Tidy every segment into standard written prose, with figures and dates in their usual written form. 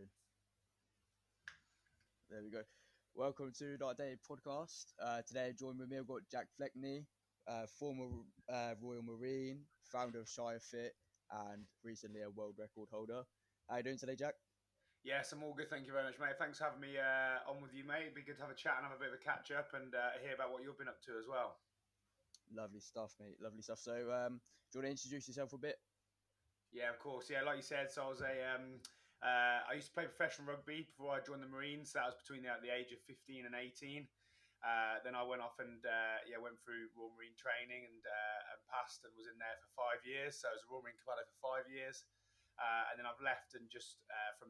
Recording. There we go. Welcome to Dark Day podcast. Today, joined with me, I've got Jack Fleckney, former Royal Marine, founder of Shire and recently a world record holder. How you doing today, Jack? Yes, I'm all good. Thank you very much, mate. Thanks for having me on with you, mate. It'd be good to have a chat and have a bit of a catch up and hear about what you've been up to as well. Lovely stuff, mate. Lovely stuff. So, do you want to introduce yourself a bit? Yeah, of course. Yeah, like you said, so I used to play professional rugby before I joined the Marines. That was between the age of 15 and 18. Then I went off and went through Royal Marine training and passed and was in there for 5 years. So I was a Royal Marine commander for 5 years. And then I've left and just for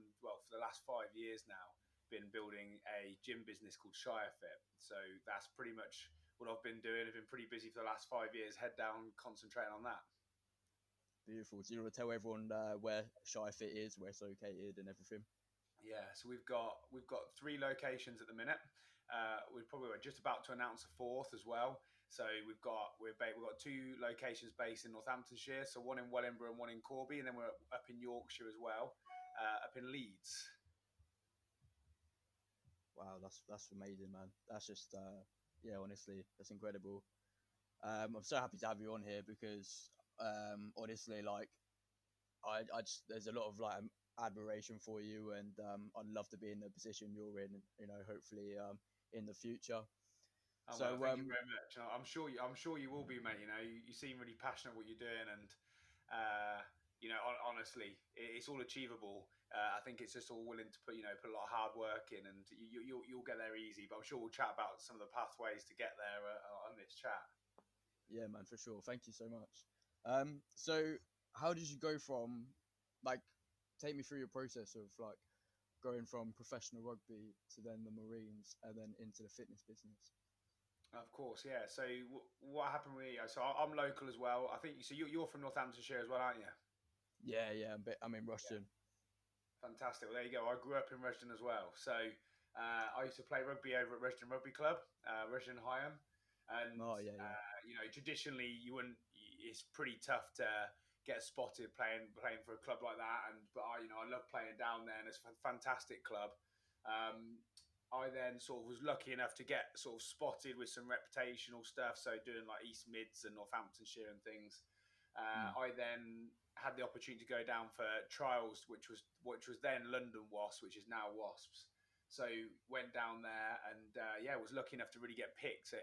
the last 5 years now, been building a gym business called Shire. So that's pretty much what I've been doing. I've been pretty busy for the last 5 years, head down, concentrating on that. Beautiful. Do you want to tell everyone where Shire is, where it's located, and everything? Yeah, so we've got 3 locations at the minute. We're just about to announce a fourth as well. So we've got 2 locations based in Northamptonshire. So one in Wellingborough and one in Corby, and then we're up in Yorkshire as well, up in Leeds. Wow, that's amazing, man. That's just honestly, that's incredible. I'm so happy to have you on here because honestly, like I just there's a lot of like admiration for you, and I'd love to be in the position you're in. Hopefully in the future. Oh, So well, thank you very much. I'm sure you will be, mate. You seem really passionate what you're doing, and honestly, it's all achievable. I think it's just all willing to put a lot of hard work in, and you'll get there easy. But I'm sure we'll chat about some of the pathways to get there on this chat. Yeah, man, for sure. Thank you so much. So how did you go from like take me through your process of like going from professional rugby to then the Marines and then into the fitness business? Of course, yeah. So what happened with me? So I'm local as well. I think so. You're from Northamptonshire as well, aren't you? Yeah. I'm in Yeah. Rushden. Fantastic. Well, there you go. I grew up in Rushden as well. So I used to play rugby over at Rushden Rugby Club, Rushden Higham, and Oh yeah. traditionally you wouldn't. It's pretty tough to get spotted playing for a club like that. But I love playing down there, and it's a fantastic club. Um, I then sort of was lucky enough to get sort of spotted with some reputational stuff, so doing like East Mids and Northamptonshire and things. Mm. I then had the opportunity to go down for trials, which was then London Wasps, which is now Wasps. So went down there and was lucky enough to really get picked,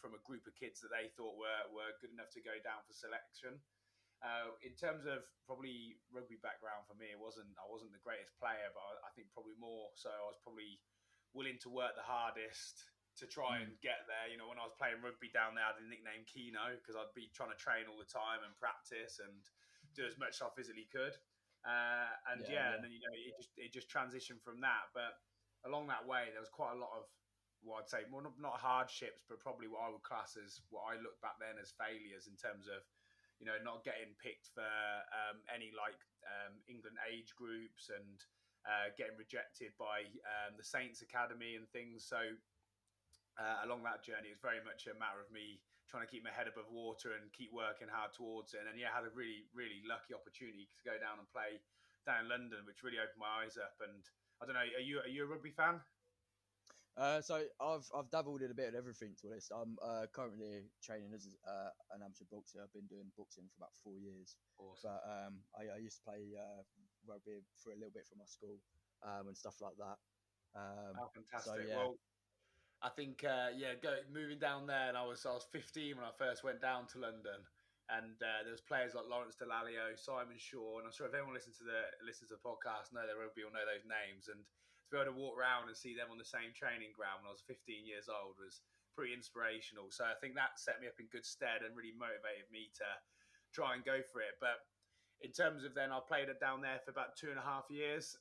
from a group of kids that they thought were good enough to go down for selection. In terms of probably rugby background for me, I wasn't the greatest player, but I think probably more so I was probably willing to work the hardest to try Mm. and get there. When I was playing rugby down there, I had the nickname Keno because I'd be trying to train all the time and practice and do as much as I physically could. And then it just transitioned from that. But along that way, there was quite a lot of I'd say more not hardships, but probably what I would class as what I looked back then as failures in terms of not getting picked for any England age groups and getting rejected by the Saints Academy and things. So along that journey, it's very much a matter of me trying to keep my head above water and keep working hard towards it. And then, I had a really, really lucky opportunity to go down and play down in London, which really opened my eyes up. And I don't know, are you a rugby fan? So I've dabbled in a bit of everything, to be honest. I'm currently training as an amateur boxer. I've been doing boxing for about 4 years. Awesome. But I used to play rugby for a little bit for my school and stuff like that. Oh, So fantastic. yeah. Well, I think moving down there, and I was 15 when I first went down to London, and there was players like Lawrence Delalio, Simon Shaw, and I'm sure if anyone listens to the podcast know their rugby or know those names, and to be able to walk around and see them on the same training ground when I was 15 years old was pretty inspirational. So I think that set me up in good stead and really motivated me to try and go for it. But in terms of then, I played it down there for about 2.5 years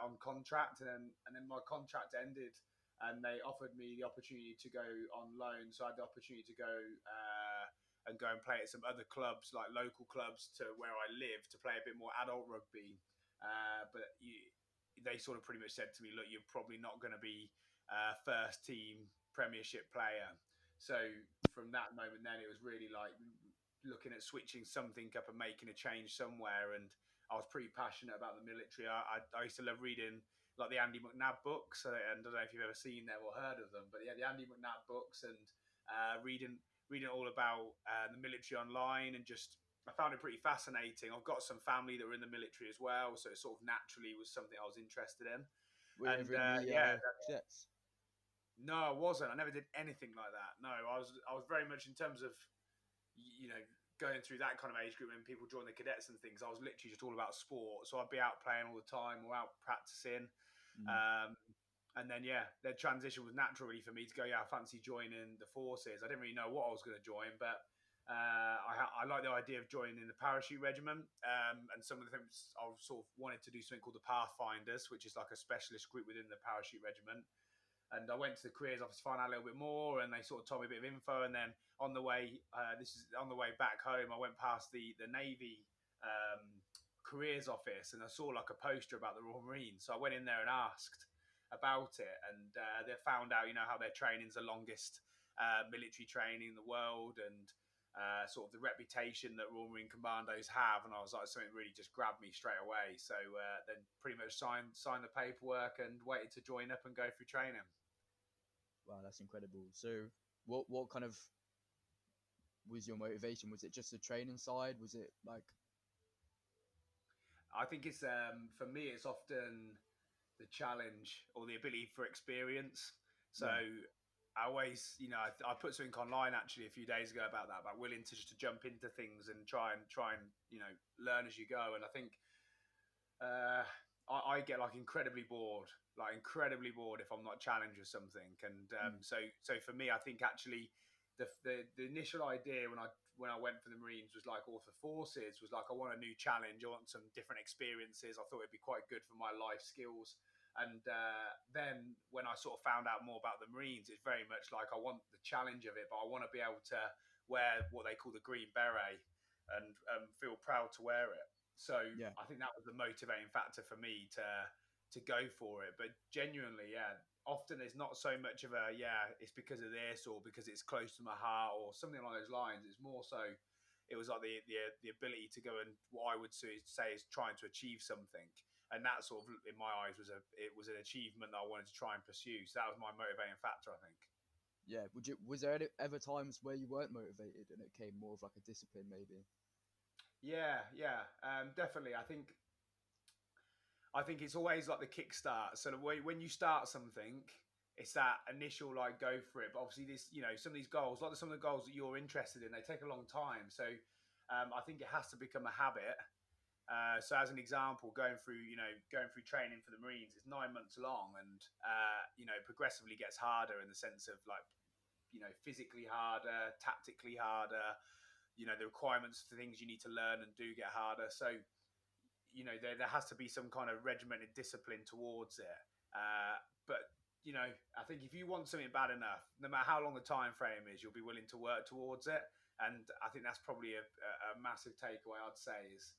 on contract, and then my contract ended and they offered me the opportunity to go on loan. So I had the opportunity to go and go and play at some other clubs, like local clubs to where I live, to play a bit more adult rugby. They sort of pretty much said to me, look, you're probably not going to be first team Premiership player. So from that moment then, it was really like looking at switching something up and making a change somewhere. And I was pretty passionate about the military. I used to love reading like the Andy McNab books, and I don't know if you've ever seen them or heard of them, but yeah, the Andy McNab books, and reading all about the military online, and just I found it pretty fascinating. I've got some family that were in the military as well, so it sort of naturally was something I was interested in. Were you And ever in the yeah, cadets? no, I wasn't. I never did anything like that. No, I was very much in terms of going through that kind of age group when people join the cadets and things. I was literally just all about sport, so I'd be out playing all the time or out practicing. Mm. And then the transition was natural really for me to go. Yeah, I fancy joining the forces. I didn't really know what I was going to join, but I like the idea of joining the parachute regiment. And some of the things I sort of wanted to do something called the Pathfinders, which is like a specialist group within the parachute regiment. And I went to the careers office to find out a little bit more, and they sort of told me a bit of info. And then on the way, this is on the way back home, I went past the Navy careers office, and I saw like a poster about the Royal Marines. So I went in there and asked about it, and they found out, how their training's the longest military training in the world, and sort of the reputation that Royal Marine Commandos have. And I was like, something really just grabbed me straight away. So then pretty much signed the paperwork and waited to join up and go through training. Wow, that's incredible. So, what kind of was your motivation? Was it just the training side? Was it like? I think it's for me, it's often the challenge or the ability for experience. So I always, I put something online actually a few days ago about that, about willing to just to jump into things and try and learn as you go. And I think I get like incredibly bored if I'm not challenged with something. And so for me, I think actually the initial idea when I went for the Marines was like, or for forces was like, I want a new challenge. I want some different experiences. I thought it'd be quite good for my life skills. And then when I sort of found out more about the Marines, it's very much like I want the challenge of it, but I want to be able to wear what they call the green beret and feel proud to wear it. So I think that was the motivating factor for me to go for it. But genuinely, often it's not so much of a it's because of this or because it's close to my heart or something along those lines. It's more so it was like the ability to go and what I would say is trying to achieve something. And that sort of, in my eyes, was an achievement that I wanted to try and pursue. So that was my motivating factor, I think. Yeah. Was there ever times where you weren't motivated and it came more of like a discipline, maybe? Yeah, definitely. I think it's always like the kickstart. So the way when you start something, it's that initial like go for it. But obviously, some of these goals, like some of the goals that you're interested in, they take a long time. So I think it has to become a habit. So as an example, going through training for the Marines, it's 9 months long, and progressively gets harder in the sense of like, physically harder, tactically harder. The requirements for things you need to learn and do get harder. So, there has to be some kind of regimented discipline towards it. But I think if you want something bad enough, no matter how long the time frame is, you'll be willing to work towards it. And I think that's probably a massive takeaway. I'd say is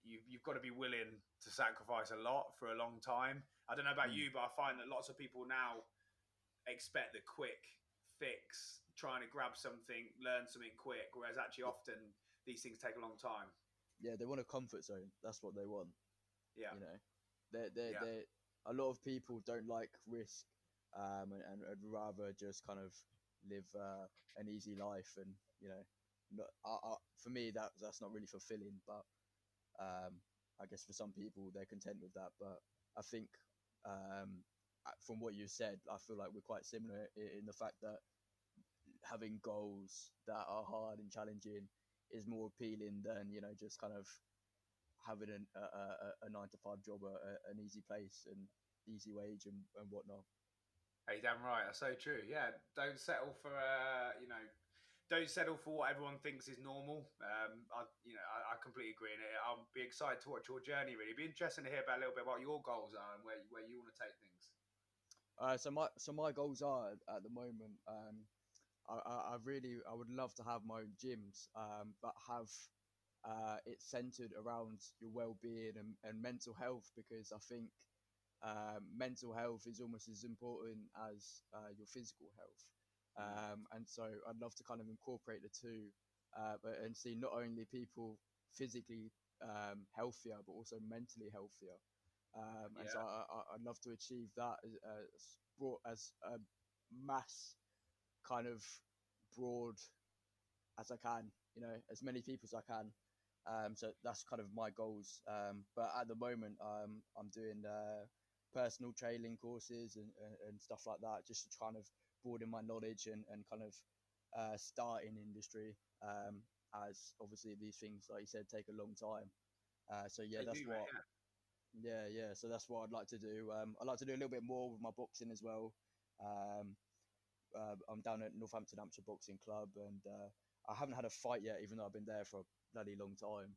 you've got to be willing to sacrifice a lot for a long time. I don't know about you, but I find that lots of people now expect the quick fix, trying to grab something, learn something quick, whereas actually often these things take a long time. Yeah, they want a comfort zone. That's what they want. Yeah. They a lot of people don't like risk, and rather just kind of live an easy life, and for me that's not really fulfilling. But I guess for some people they're content with that. But I think from what you said, I feel like we're quite similar in the fact that having goals that are hard and challenging is more appealing than just kind of having a 9 to 5 job at an easy place and easy wage and whatnot. Hey, damn right, that's so true. Yeah, don't settle for don't settle for what everyone thinks is normal. I completely agree. And I'll be excited to watch your journey. Really, it'd be interesting to hear about a little bit about your goals are and where you want to take things. So my goals are at the moment. I would love to have my own gyms, but have it centered around your well-being and mental health, because I think mental health is almost as important as your physical health. And so I'd love to kind of incorporate the two, and see not only people physically healthier, but also mentally healthier. And so Yeah. I'd love to achieve that as a mass kind of broad as I can, as many people as I can. So that's kind of my goals. But at the moment, I'm doing personal training courses and stuff like that, just to kind of broaden my knowledge and kind of start in industry. As obviously these things, like you said, take a long time. So yeah, They that's do, mate. what. Yeah. So that's what I'd like to do. I'd like to do a little bit more with my boxing as well. Um, I'm down at Northampton Amateur Boxing Club, and I haven't had a fight yet, even though I've been there for a bloody long time,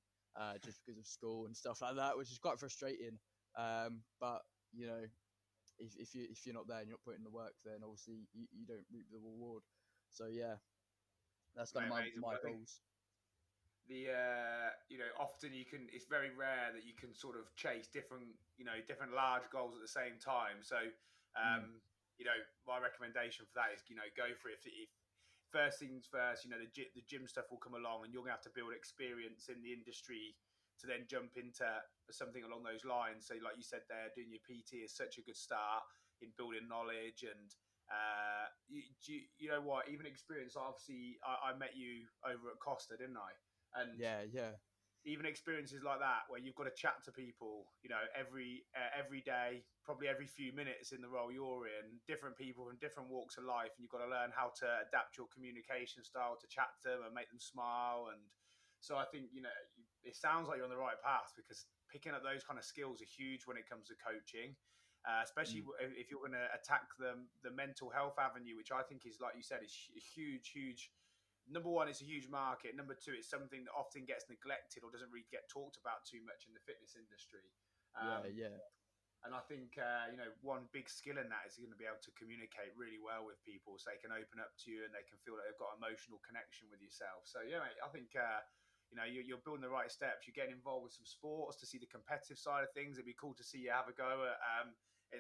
just because of school and stuff like that, which is quite frustrating. But you know, if you're not there and you're not putting the work, then obviously you don't reap the reward. So yeah, that's kind of Mate, amazing. my Well, I think goals. often it's very rare that you can sort of chase different large goals at the same time. So Mm, my recommendation for that is go for it. If first things first, the gym stuff will come along, and you're gonna have to build experience in the industry to then jump into something along those lines. So like you said there, doing your PT is such a good start in building knowledge. And you know what, even experience, obviously I met you over at Costa, didn't I? And yeah. even experiences like that where you've got to chat to people, every day, probably every few minutes in the role you're in, different people from different walks of life, and you've got to learn how to adapt your communication style to chat to them and make them smile. And so I think it sounds like you're on the right path, because picking up those kind of skills are huge when it comes to coaching. Especially Mm, if you're going to attack the mental health avenue, which I think is, like you said, is a huge. Number one, it's a huge market. Number two, it's something that often gets neglected or doesn't really get talked about too much in the fitness industry. Um, yeah. and I think one big skill in that is going to be able to communicate really well with people, so they can open up to you and they can feel that they've got emotional connection with yourself. So yeah, mate, I think you're building the right steps. You're getting involved with some sports to see the competitive side of things. It'd be cool to see you have a go at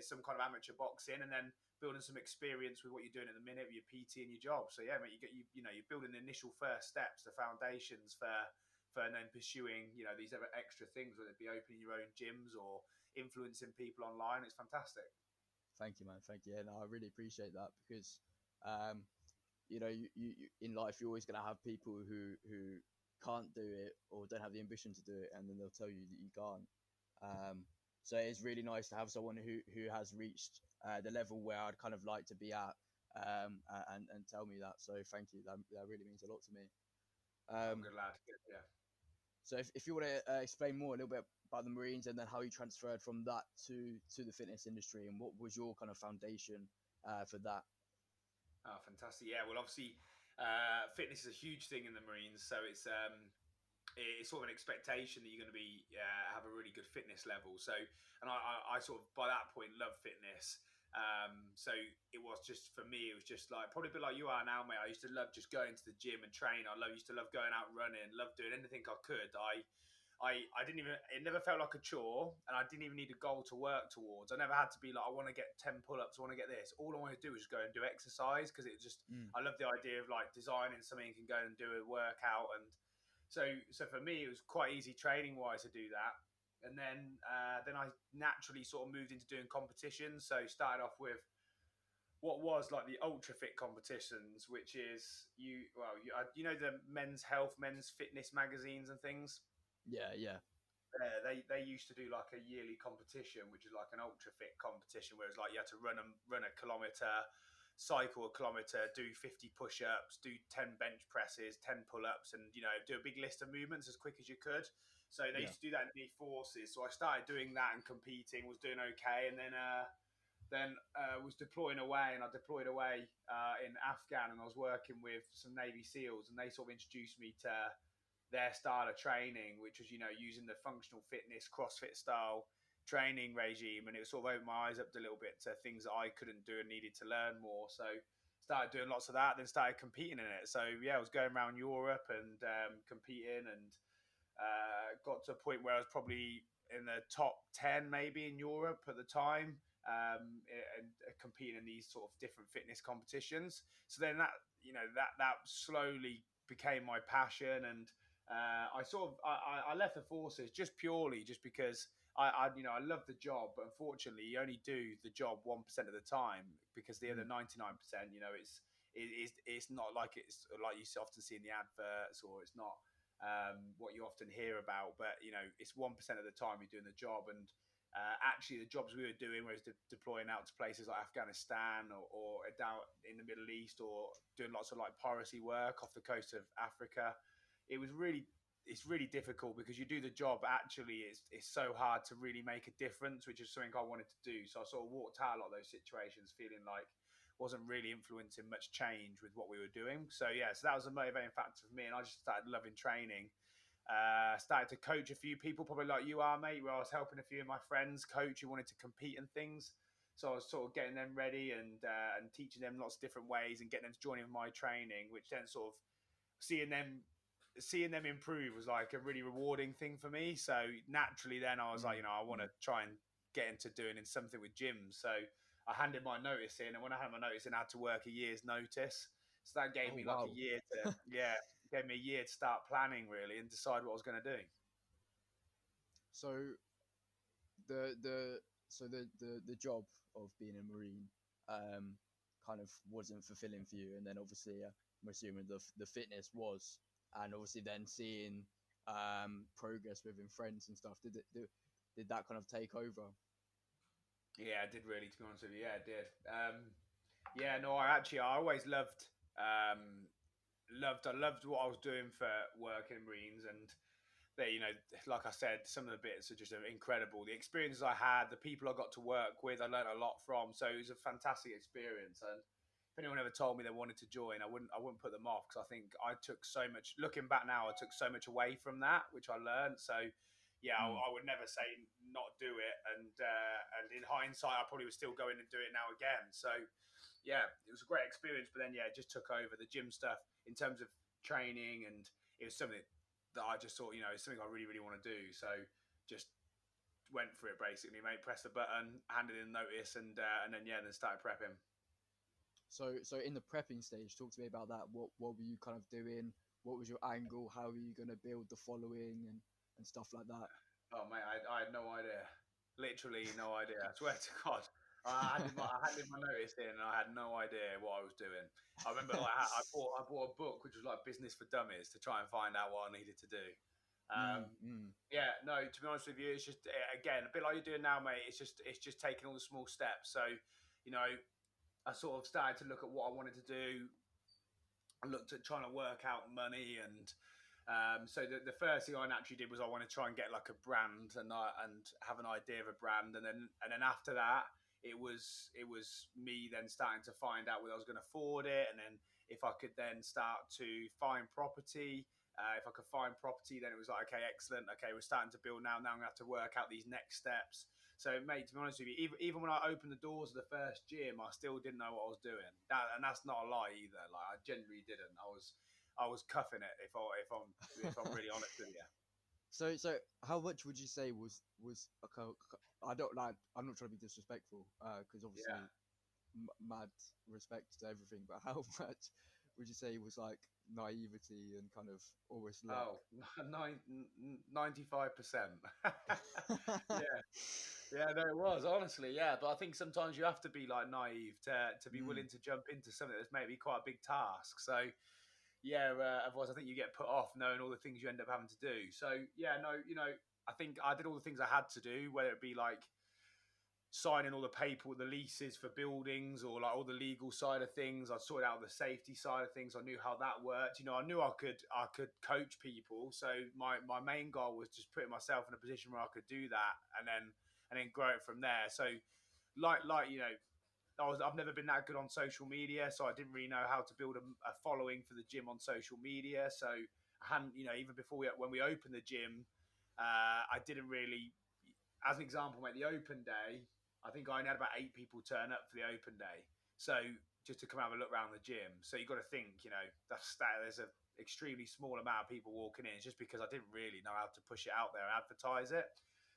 some kind of amateur boxing, and then building some experience with what you're doing at the minute with your PT and your job. So yeah, mate, you're building the initial first steps, the foundations for then pursuing these other extra things, whether it be opening your own gyms or influencing people online. It's fantastic. Thank you, man. Thank you. And I really appreciate that because, um, you in life you're always gonna have people who can't do it or don't have the ambition to do it, and then they'll tell you that you can't. Um, so it's really nice to have someone who has reached the level where I'd kind of like to be at, and tell me that. So thank you. That really means a lot to me. Oh, Um, good lad. Good, yeah. so if you want to explain more a little bit about the Marines and then how you transferred from that to the fitness industry and what was your kind of foundation for that? Oh, fantastic. Yeah. Well, obviously, fitness is a huge thing in the Marines, so it's sort of an expectation that you're going to be have a really good fitness level. So, and I sort of by that point love fitness. So it was just for me, it was just like probably a bit like you are now, mate. I used to love just going to the gym and train. Used to love going out running, love doing anything I could. I didn't even, it never felt like a chore, and I didn't even need a goal to work towards. I never had to be like, I want to get 10 pull ups, I want to get this. All I want to do is just go and do exercise, because it just, Mm. I love the idea of like designing something you can go and do a workout. And so for me, it was quite easy training wise to do that. And then I naturally sort of moved into doing competitions. So started off with what was like the ultra fit competitions, which is the men's health, men's fitness magazines and things. Yeah. They used to do like a yearly competition, which is like an ultra fit competition, where it's like you had to run a kilometer, cycle a kilometer, do 50 push-ups, do 10 bench presses, 10 pull-ups, and do a big list of movements as quick as you could. So they Yeah. used to do that in the forces. So I started doing that and competing, was doing okay, and then was deploying away, and I deployed away in Afghan, and I was working with some Navy SEALs, and they sort of introduced me to their style of training, which was using the functional fitness CrossFit style training regime, and it sort of opened my eyes up a little bit to things that I couldn't do and needed to learn more. So started doing lots of that, then started competing in it. So yeah, I was going around Europe and competing, and got to a point where I was probably in the top 10 maybe in Europe at the time, and competing in these sort of different fitness competitions. So then that slowly became my passion, and I left the forces just purely just because I love the job, but unfortunately you only do the job 1% of the time, because the other 99%, it's not like it's like you often see in the adverts, or it's not what you often hear about. But it's 1% of the time you're doing the job. And actually, the jobs we were doing, whereas deploying out to places like Afghanistan, or down in the Middle East, or doing lots of like piracy work off the coast of Africa, it's really difficult, because you do the job, actually it's so hard to really make a difference, which is something I wanted to do. So I sort of walked out a lot of those situations feeling like wasn't really influencing much change with what we were doing. So so that was a motivating factor for me, and I just started loving training. Started to coach a few people, probably like you are, mate, where I was helping a few of my friends coach who wanted to compete and things. So I was sort of getting them ready, and teaching them lots of different ways, and getting them to join in my training, which then sort of seeing them improve was like a really rewarding thing for me. So naturally then I was like, I want to try and get into doing something with gyms. So I handed my notice in, and when I had my notice in, I had to work a year's notice. So that gave me like a year to gave me a year to start planning really and decide what I was going to do. So the job of being a Marine kind of wasn't fulfilling for you, and then obviously I'm assuming the fitness was, and obviously then seeing progress within friends and stuff. Did that kind of take over? Yeah, it did really, to be honest with you. Yeah, it did. I always I loved what I was doing for working Marines, and like I said, some of the bits are just incredible. The experiences I had, the people I got to work with, I learned a lot from. So it was a fantastic experience. And if anyone ever told me they wanted to join, I wouldn't put them off, because I think I took so much. Looking back now, I took so much away from that, which I learned. So I would never say not do it. And in hindsight, I probably would still go in and do it now again. So it was a great experience. But then it just took over the gym stuff in terms of training, and it was something that I just thought, it's something I really, really want to do. So just went for it basically, mate. Pressed the button, handed in notice, and then started prepping. So in the prepping stage, talk to me about that. What were you kind of doing? What was your angle? How were you going to build the following and stuff like that? Oh mate, I had no idea. Literally no idea. I swear to God. I handed my notice in, and I had no idea what I was doing. I remember I bought a book which was like Business for Dummies to try and find out what I needed to do. No, to be honest with you, it's just again a bit like you're doing now, mate. It's just taking all the small steps. So, I sort of started to look at what I wanted to do. I looked at trying to work out money, and so the first thing I naturally did was I want to try and get like a brand, and have an idea of a brand, and then after that it was me then starting to find out whether I was going to afford it, and then if I could then start to find property. If I could find property, then it was like, okay, excellent. Okay, we're starting to build now. Now I'm going to have to work out these next steps. So, mate, to be honest with you, even when I opened the doors of the first gym, I still didn't know what I was doing. And that's not a lie either. Like, I genuinely didn't. I was cuffing it. If I'm really honest with you. So how much would you say was I don't like, I'm not trying to be disrespectful, because obviously mad respect to everything, but how much would you say was like naivety and kind of almost luck? 95%. Yeah, no, it was honestly, but I think sometimes you have to be like naive to be willing to jump into something that's maybe quite a big task. So otherwise I think you get put off knowing all the things you end up having to do. So I think I did all the things I had to do, whether it be like signing all the paper, the leases for buildings, or like all the legal side of things. I sorted out the safety side of things. I knew how that worked. I knew I could coach people. So my main goal was just putting myself in a position where I could do that, and then grow it from there. So I've never been that good on social media, so I didn't really know how to build a following for the gym on social media. So I hadn't, even before when we opened the gym, I didn't really, as an example, mate, the open day, I think I only had about 8 people turn up for the open day. So just to come have a look around the gym. So you've got to think, there's an extremely small amount of people walking in. It's just because I didn't really know how to push it out there and advertise it.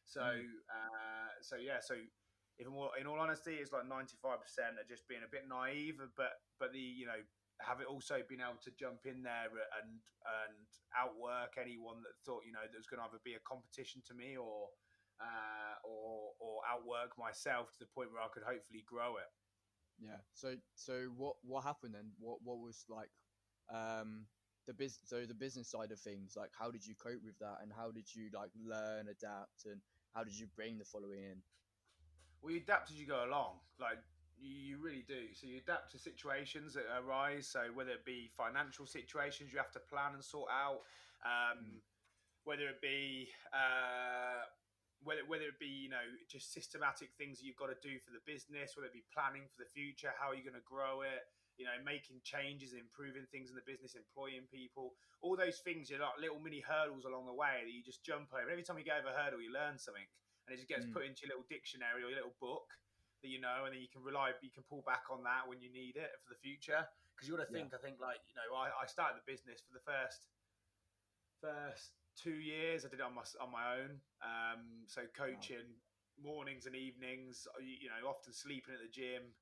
So, so if in all honesty, it's like 95% of just being a bit naive, but the have it also been able to jump in there and outwork anyone that thought, you know, there was going to either be a competition to me or outwork myself to the point where I could hopefully grow it. Yeah. So what happened then? What was like the business side of things? Like, how did you cope with that, and how did you like learn, adapt, and how did you bring the following in? Well, you adapt as you go along. Like, you really do. So you adapt to situations that arise. So whether it be financial situations you have to plan and sort out, Mm. whether it be whether it be, you know, just systematic things that you've got to do for the business, whether it be planning for the future, how are you going to grow it, you know, making changes, improving things in the business, employing people, all those things are like little mini hurdles along the way that you just jump over. Every time you go over a hurdle, you learn something, and it just gets put into your little dictionary or your little book that you know, and then you can pull back on that when you need it for the future. Because you got to Yeah. think, I think, like, you know, I started the business for the first 2 years. I did it on my own. So coaching mornings and evenings, you know, often sleeping at the gym,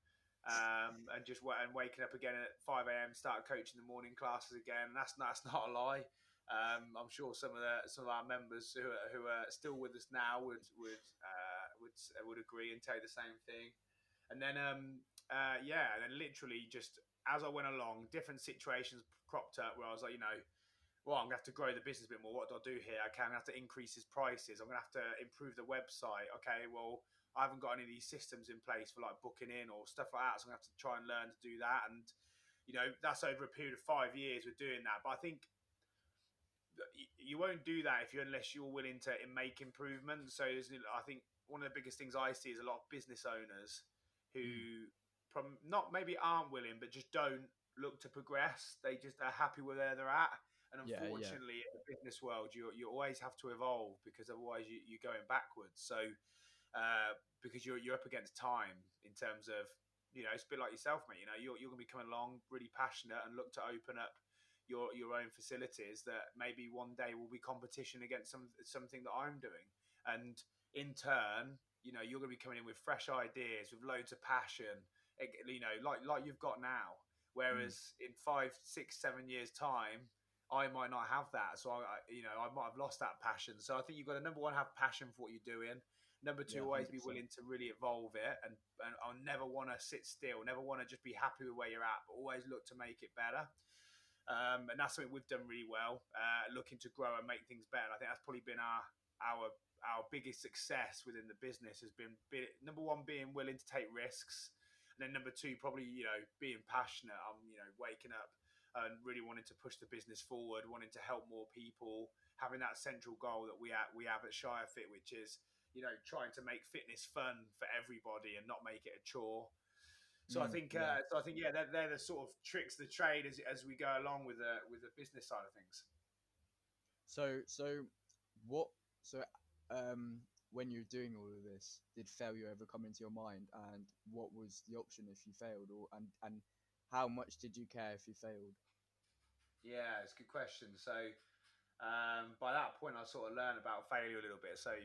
and just waking up again at 5 a.m. Start coaching the morning classes again. And that's not a lie. I'm sure some of our members who are still with us now would agree and tell you the same thing. And then and then literally just as I went along, different situations cropped up where I was like, you know, well, I'm going to have to grow the business a bit more. What do I do here? Okay, I'm going to have to increase his prices. I'm going to have to improve the website. Okay, well, I haven't got any of these systems in place for like booking in or stuff like that. So I'm going to have to try and learn to do that. And, you know, that's over a period of 5 years we're doing that. But I think you won't do that unless you're willing to make improvements. So I think one of the biggest things I see is a lot of business owners who not maybe aren't willing, but just don't look to progress. They just are happy with where they're at. And unfortunately, in the business world, you always have to evolve, because otherwise you're going backwards. So because you're up against time in terms of, you know, it's a bit like yourself, mate. You know, you're going to be coming along really passionate and look to open up your own facilities that maybe one day will be competition against something that I'm doing. And in turn, you know, you're going to be coming in with fresh ideas, with loads of passion, you know, like you've got now. Whereas in 5, 6, 7 years time, I might not have that. So I might have lost that passion. So I think you've got to, number one, have passion for what you're doing. Number two, always 100%. be willing to really evolve it, and I'll never want to sit still, never want to just be happy with where you're at, but always look to make it better. And that's something we've done really well, looking to grow and make things better. And I think that's probably been our biggest success within the business has been number one, being willing to take risks, and then number two, probably, you know, being passionate. I'm, you know, waking up and really wanting to push the business forward, wanting to help more people, having that central goal that we have at Shire Fit, which is, you know, trying to make fitness fun for everybody and not make it a chore. So I think, they're the sort of tricks of the trade as we go along with the business side of things. So what? So when you're doing all of this, did failure ever come into your mind? And what was the option if you failed, and how much did you care if you failed? Yeah, it's a good question. So by that point, I sort of learned about failure a little bit. So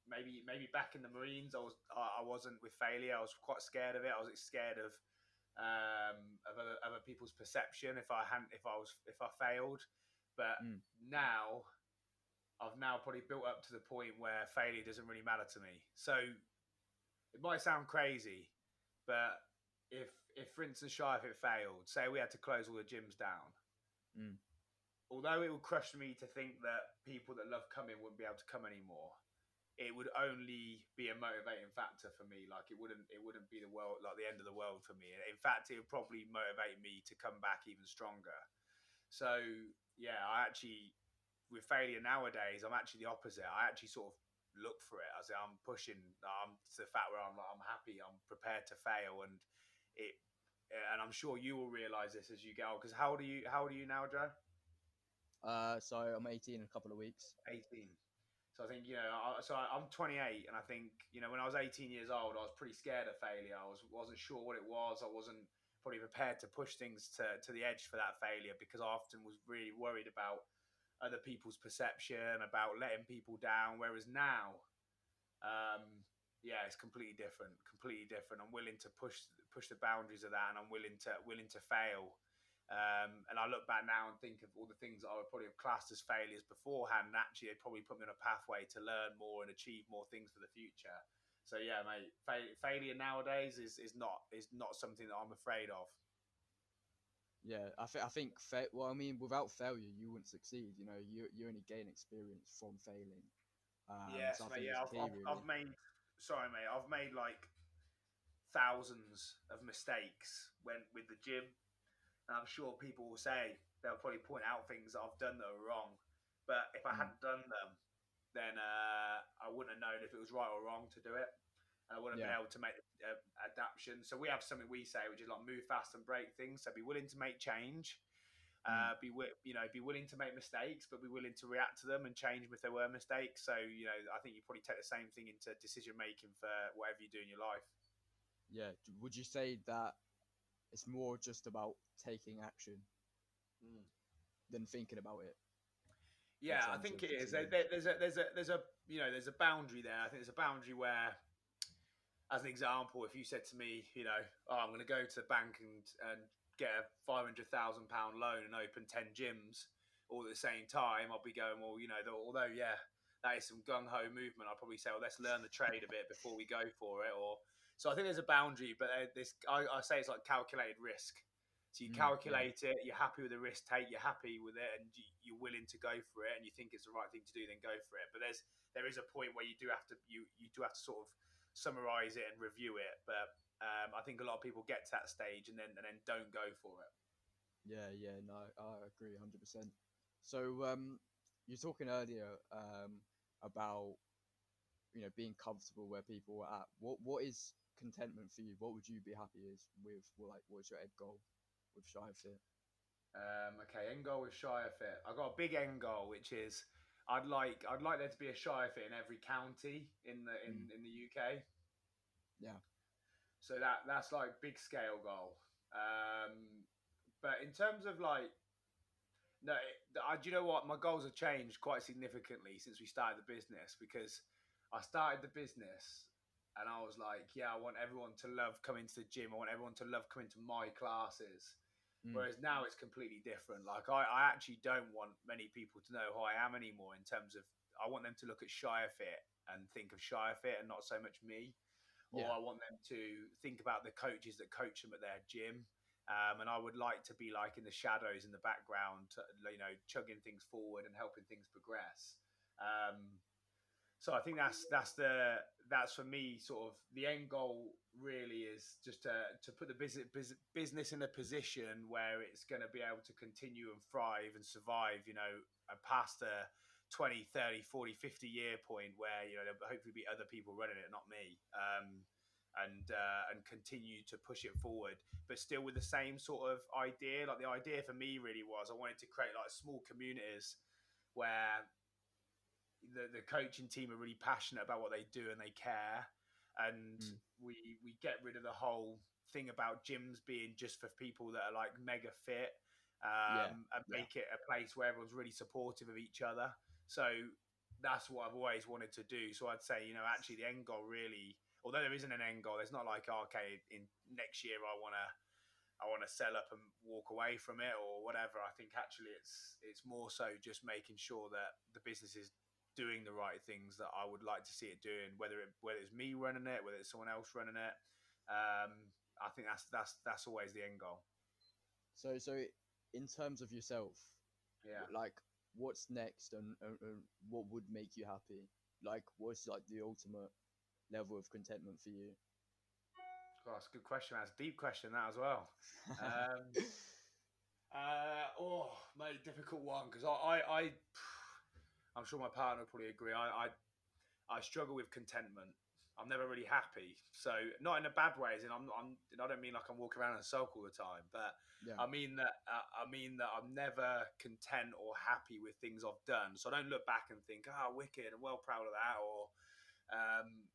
maybe back in the Marines, I wasn't with failure. I was quite scared of it. I was scared of other people's perception if I failed. But now I've probably built up to the point where failure doesn't really matter to me. So it might sound crazy, but if for instance, Shire, if it failed, say we had to close all the gyms down, although it would crush me to think that people that love coming wouldn't be able to come anymore, it would only be a motivating factor for me. Like, it wouldn't be the world, like the end of the world for me. In fact, it would probably motivate me to come back even stronger. So yeah, I actually, with failure nowadays, I'm actually the opposite. I actually sort of look for it. I'm pushing. I'm to the fact where I'm happy. I'm prepared to fail, and it. And I'm sure you will realise this as you go. Because how old are you? How old are you now, Joe? So I'm 18 in a couple of weeks. 18. So I think, you know, I'm 28, and I think, you know, when I was 18 years old, I was pretty scared of failure. I wasn't sure what it was. I wasn't probably prepared to push things to the edge for that failure, because I often was really worried about other people's perception, about letting people down. Whereas now, it's completely different. I'm willing to push the boundaries of that, and I'm willing to fail. And I look back now and think of all the things that I would probably have classed as failures beforehand, and actually it probably put me on a pathway to learn more and achieve more things for the future. So yeah, mate, failure nowadays is not something that I'm afraid of. Yeah, I think well, I mean, without failure, you wouldn't succeed. You know, you only gain experience from failing. Yes, So I think mate. it's Yeah, key, I've really. made. Sorry, mate. I've made like thousands of mistakes when with the gym, and I'm sure people will say they'll probably point out things that I've done that are wrong. But if I Mm, hadn't done them, then I wouldn't have known if it was right or wrong to do it. And I wouldn't have yeah. been able to make adaptation. So we have something we say, which is like move fast and break things. So be willing to make change. Mm, Be willing to make mistakes, but be willing to react to them and change them if there were mistakes. So I think you probably take the same thing into decision making for whatever you do in your life. yeah. Would you say that it's more just about taking action Mm. than thinking about it in Yeah, I terms think of it is. decisions? There's a boundary there. I think there's a boundary where, as an example, if you said to me, oh, I'm going to go to the bank and get a £500,000 loan and open 10 gyms all at the same time, I'll be going, well, although, yeah, that is some gung ho movement, I'll probably say, well, let's learn the trade a bit before we go for it. So I think there's a boundary, but I say it's like calculated risk. So you Yeah, calculate it, you're happy with the risk take, you're happy with it, and you're willing to go for it, and you think it's the right thing to do, then go for it. But there is a point where you do have to sort of summarize it and review it. But I think a lot of people get to that stage and then don't go for it. yeah. No, I agree 100%. So, you're talking earlier about being comfortable where people are at. What is contentment for you? What would you be happy with? Like, what's your end goal with Shire Fit? Okay, end goal with Shire Fit. I've got a big end goal, which is I'd like there to be a Shire Fit in every county in the Mm, in the UK. yeah. So that's like big scale goal. But in terms of like no, do you know what? My goals have changed quite significantly since we started the business, because I started the business and I was like, yeah, I want everyone to love coming to the gym. I want everyone to love coming to my classes. Mm, Whereas now it's completely different. Like I actually don't want many people to know who I am anymore in terms of I want them to look at Shire Fit and think of Shire Fit and not so much me. Or yeah. I want them to think about the coaches that coach them at their gym. And I would like to be like in the shadows in the background, chugging things forward and helping things progress. So I think that's for me sort of the end goal really is just to put the business in a position where it's going to be able to continue and thrive and survive, past the 20, 30, 40, 50 year point where, there'll hopefully be other people running it, not me. And continue to push it forward, but still with the same sort of idea. Like the idea for me really was I wanted to create like small communities where the coaching team are really passionate about what they do and they care, and Mm, we get rid of the whole thing about gyms being just for people that are like mega fit, yeah. and Yeah. make it a place where everyone's really supportive of each other. So that's what I've always wanted to do. So I'd say, actually the end goal really, although there isn't an end goal, there's not like, oh, okay, in next year I want to sell up and walk away from it or whatever. I think actually it's more so just making sure that the business is doing the right things that I would like to see it doing, whether it's me running it, whether it's someone else running it. I think that's always the end goal. So in terms of yourself, Yeah. like, what's next, and what would make you happy? Like, what's like the ultimate level of contentment for you? Oh, that's a good question. That's a deep question that as well. Um, Mate, difficult one because I'm sure my partner will probably agree. I struggle with contentment. I'm never really happy. So not in a bad way, as in I don't mean like I'm walking around in a sulk all the time, but Yeah. I mean that I'm never content or happy with things I've done. So I don't look back and think, wicked, I'm well proud of that, or um,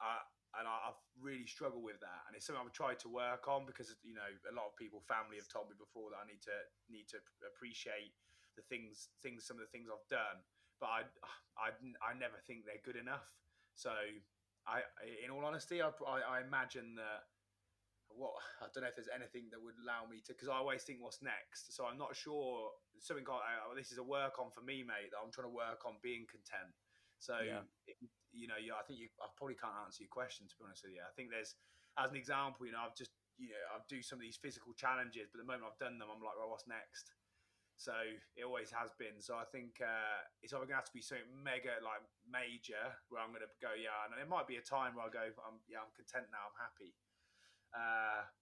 I, I've really struggled with that, and it's something I've tried to work on because a lot of people, family, have told me before that I need to appreciate some of the things I've done, but I never think they're good enough. So in all honesty, I imagine that what I don't know if there's anything that would allow me to, because I always think what's next. So I'm not sure. Something this is a work on for me, mate. That I'm trying to work on being content. So Yeah. I think I probably can't answer your question, to be honest with you. I think there's, as an example, I've just I do some of these physical challenges, but the moment I've done them, I'm like, well, what's next? So it always has been. So I think it's either going to have to be something mega, like major, where I'm going to go, yeah. And it might be a time where I go, I'm content now, I'm happy.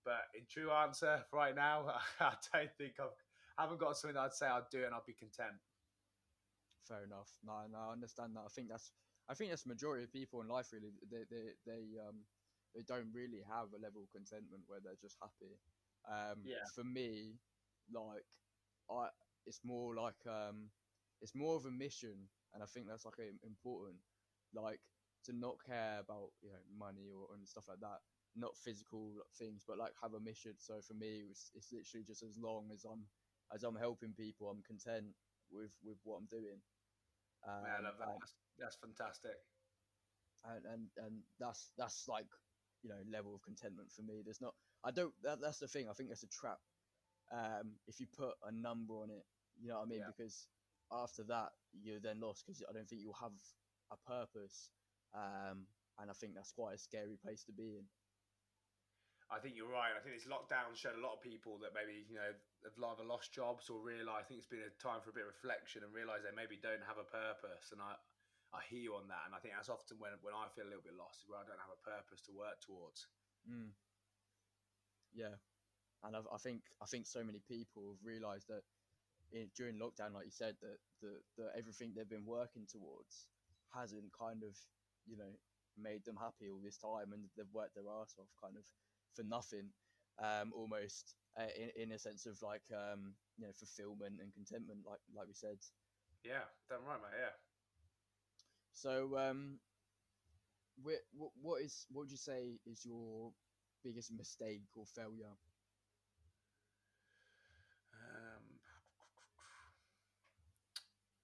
But in true answer, right now, I don't think I haven't got something that I'd say I'd do and I'd be content. Fair enough. No, I understand that. I think that's the majority of people in life really. They don't really have a level of contentment where they're just happy. Yeah. For me, like I, it's more like it's more of a mission, and I think that's like important, like to not care about money or and stuff like that, not physical things, but like have a mission. So for me, it's literally just as long as I'm helping people, I'm content with what I'm doing. I love that. That's fantastic. And that's like level of contentment for me. There's not I don't that's the thing. I think that's a trap. If you put a number on it, you know what I mean, Yeah. because after that you're then lost, because I don't think you'll have a purpose. And I think that's quite a scary place to be in. I think you're right. I think this lockdown showed a lot of people that maybe have either lost jobs or realise. I think it's been a time for a bit of reflection and realise they maybe don't have a purpose. And I hear you on that. And I think that's often when I feel a little bit lost, is where I don't have a purpose to work towards. Yeah, and I think so many people have realised that during lockdown, like you said, that the everything they've been working towards hasn't kind of made them happy all this time, and they've worked their ass off kind of for nothing, almost, in a sense of like fulfillment and contentment, like we said. Yeah, damn right, mate. Yeah. So what would you say is your biggest mistake or failure?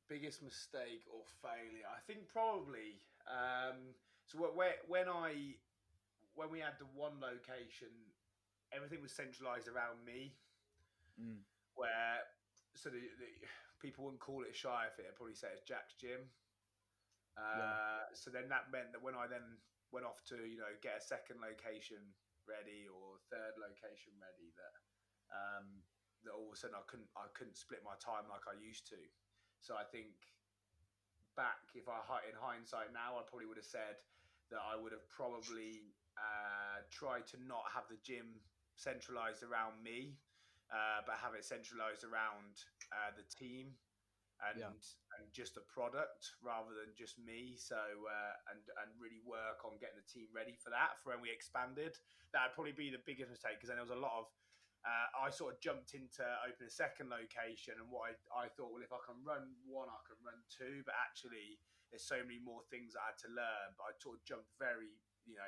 Biggest mistake or failure? I think probably. So when we had the one location, everything was centralised around me. Where the people wouldn't call it a shire fit; they'd probably say it's Jack's gym. So then that meant that when I then went off to get a second location ready or third location ready, that all of a sudden I couldn't split my time like I used to. So I think back, if in hindsight now, I probably would have said that I would have probably tried to not have the gym centralised around me, but have it centralised around the team and just the product rather than just me. So and really work on getting the team ready for that, for when we expanded. That'd probably be the biggest mistake, because then there was a lot of I sort of jumped into open a second location, and what I thought, well, if I can run one, I can run two, but actually there's so many more things I had to learn. But I sort of jumped very, in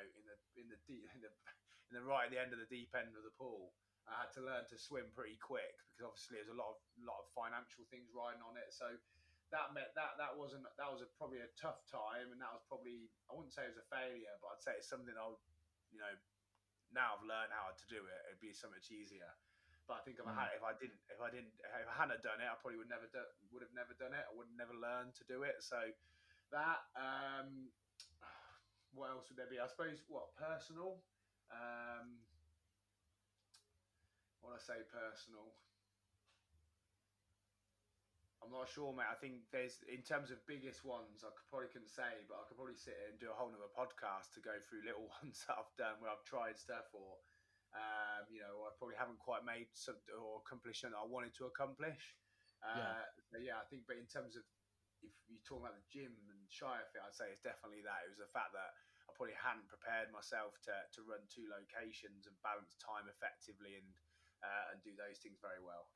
the right at the end of the deep end of the pool. I had to learn to swim pretty quick, because obviously there's a lot of financial things riding on it. So that meant that was probably a tough time, and that was probably, I wouldn't say it was a failure, but I'd say it's something I would, now I've learned how to do it, it'd be so much easier. But I think if I hadn't done it, I probably would have never done it. I would have never learned to do it. So that. What else would there be? I suppose personal. What I say personal. I'm not sure, mate. I think there's, in terms of biggest ones, I couldn't say, but I could probably sit here and do a whole other podcast to go through little ones that I've done where I've tried stuff, or I probably haven't quite made some or accomplished something that I wanted to accomplish. I think, but in terms of, if you're talking about the gym and shire fit, I'd say it's definitely that. It was the fact that I probably hadn't prepared myself to run two locations and balance time effectively and do those things very well.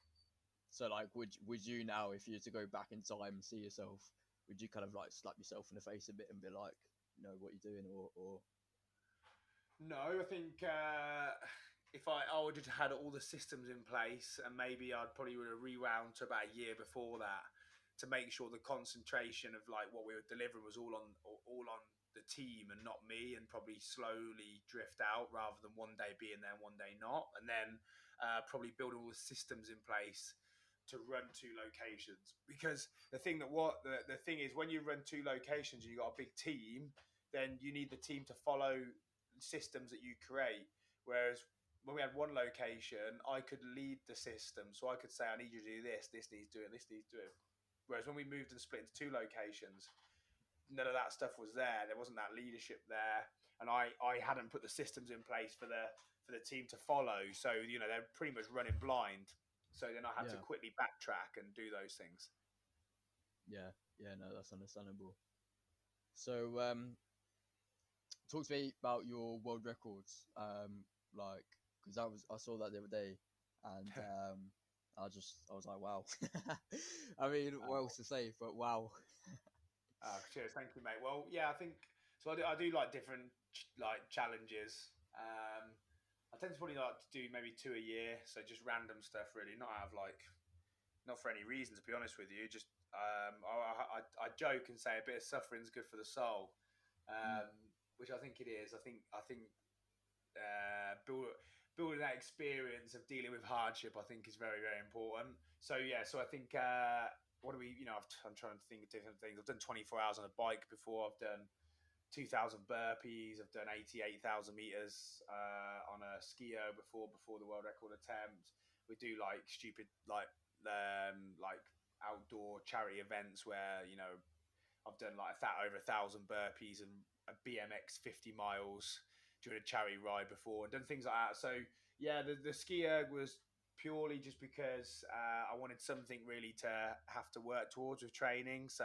So, like, would you now, if you were to go back in time and see yourself, would you kind of like slap yourself in the face a bit and be like, what you're doing, or? No, I think if I would have had all the systems in place, and maybe I'd probably would have rewound to about a year before that to make sure the concentration of like what we were delivering was all on the team and not me, and probably slowly drift out rather than one day being there and one day not, and then probably build all the systems in place to run two locations. Because the thing is, when you run two locations and you've got a big team, then you need the team to follow systems that you create. Whereas when we had one location, I could lead the system, so I could say, I need you to do this, this needs doing, this needs doing. Whereas when we moved and split into two locations, none of that stuff was there. There wasn't that leadership there, and I hadn't put the systems in place for the team to follow. So they're pretty much running blind. So then I had to quickly backtrack and do those things. Yeah, no, that's understandable. So, talk to me about your world records. Because I saw that the other day, and I was like, wow. I mean, what else to say? But wow. Cheers, thank you, mate. Well, yeah, I think so. I do like different challenges. I tend to probably like to do maybe 2 a year, so just random stuff, really, not out of not for any reason, to be honest with you. Just I joke and say a bit of suffering is good for the soul, which I think it is. I think building that experience of dealing with hardship, I think, is very, very important. So yeah, so I think what do we? I'm trying to think of different things. I've done 24 hours on a bike before. I've done 2,000 burpees. I've done 88,000 meters on a skier before the world record attempt. We do like stupid like outdoor charity events where I've done like over 1,000 burpees and a BMX 50 miles during a charity ride before, and done things like that. So yeah, the ski erg was purely just because I wanted something really to have to work towards with training. So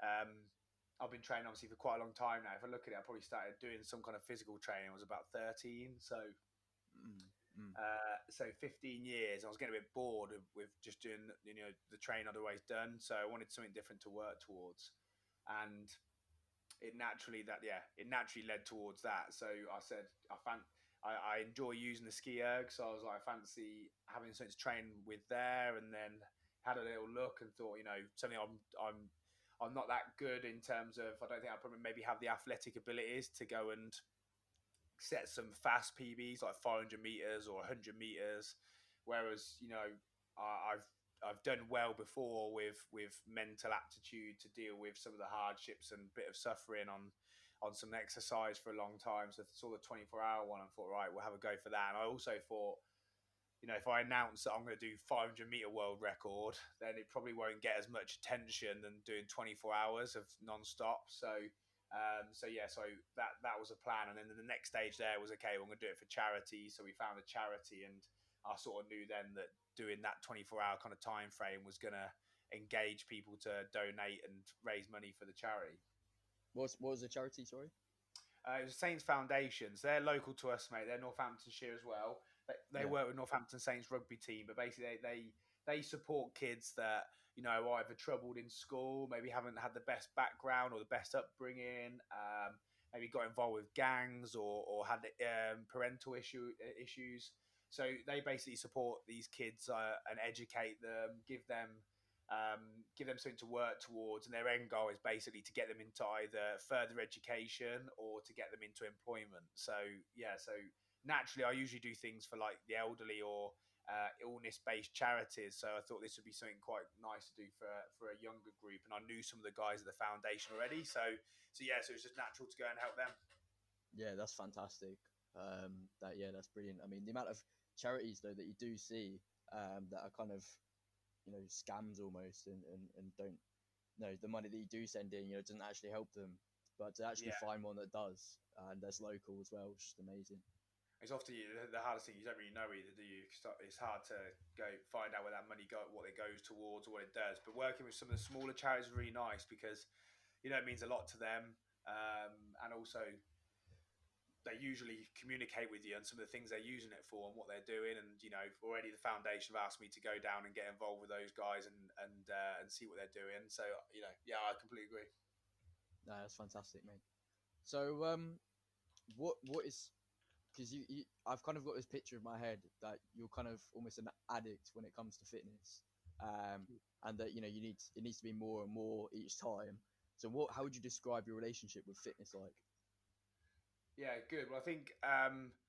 I've been training obviously for quite a long time now. If I look at it, I probably started doing some kind of physical training. I was about 13, so 15 years. I was getting a bit bored with just doing the training I'd always done. So I wanted something different to work towards, and it naturally led towards that. So I said I enjoy using the ski erg, so I was like, I fancy having something to train with there, and then had a little look and thought, something I'm not that good in terms of, I don't think I probably maybe have the athletic abilities to go and set some fast PBs like 400 meters or 100 meters, whereas I've done well before with mental aptitude to deal with some of the hardships and bit of suffering on some exercise for a long time. So I saw the 24-hour one and thought, right, we'll have a go for that. And I also thought, if I announce that I'm going to do 500-meter world record, then it probably won't get as much attention than doing 24 hours of non-stop. So that was a plan. And then the next stage there was, okay, we're going to do it for charity. So we found a charity, and I sort of knew then that doing that 24-hour kind of time frame was going to engage people to donate and raise money for the charity. What was the charity, sorry? It was Saints Foundations. They're local to us, mate. They're Northamptonshire as well. They work with Northampton Saints rugby team, but basically they support kids that are either troubled in school, maybe haven't had the best background or the best upbringing, maybe got involved with gangs or had parental issues. So they basically support these kids and educate them, give them something to work towards, and their end goal is basically to get them into either further education or to get them into employment. So naturally I usually do things for like the elderly or illness-based charities, so I thought this would be something quite nice to do for a younger group, and I knew some of the guys at the foundation already, so it was just natural to go and help them. Yeah, that's fantastic. That's brilliant. I mean, the amount of charities though that you do see that are kind of scams almost, and don't the money that you do send in doesn't actually help them, but to actually find one that does, and that's local as well, it's just amazing. It's often the hardest thing. You don't really know either, do you? It's hard to go find out where that money what it goes towards, or what it does. But working with some of the smaller charities is really nice because it means a lot to them, and also they usually communicate with you on some of the things they're using it for and what they're doing. And already the foundation have asked me to go down and get involved with those guys and see what they're doing. So I completely agree. No, that's fantastic, mate. So what is, because I've kind of got this picture in my head that you're kind of almost an addict when it comes to fitness, and that it needs to be more and more each time. So how would you describe your relationship with fitness like? Yeah, good. Well, I think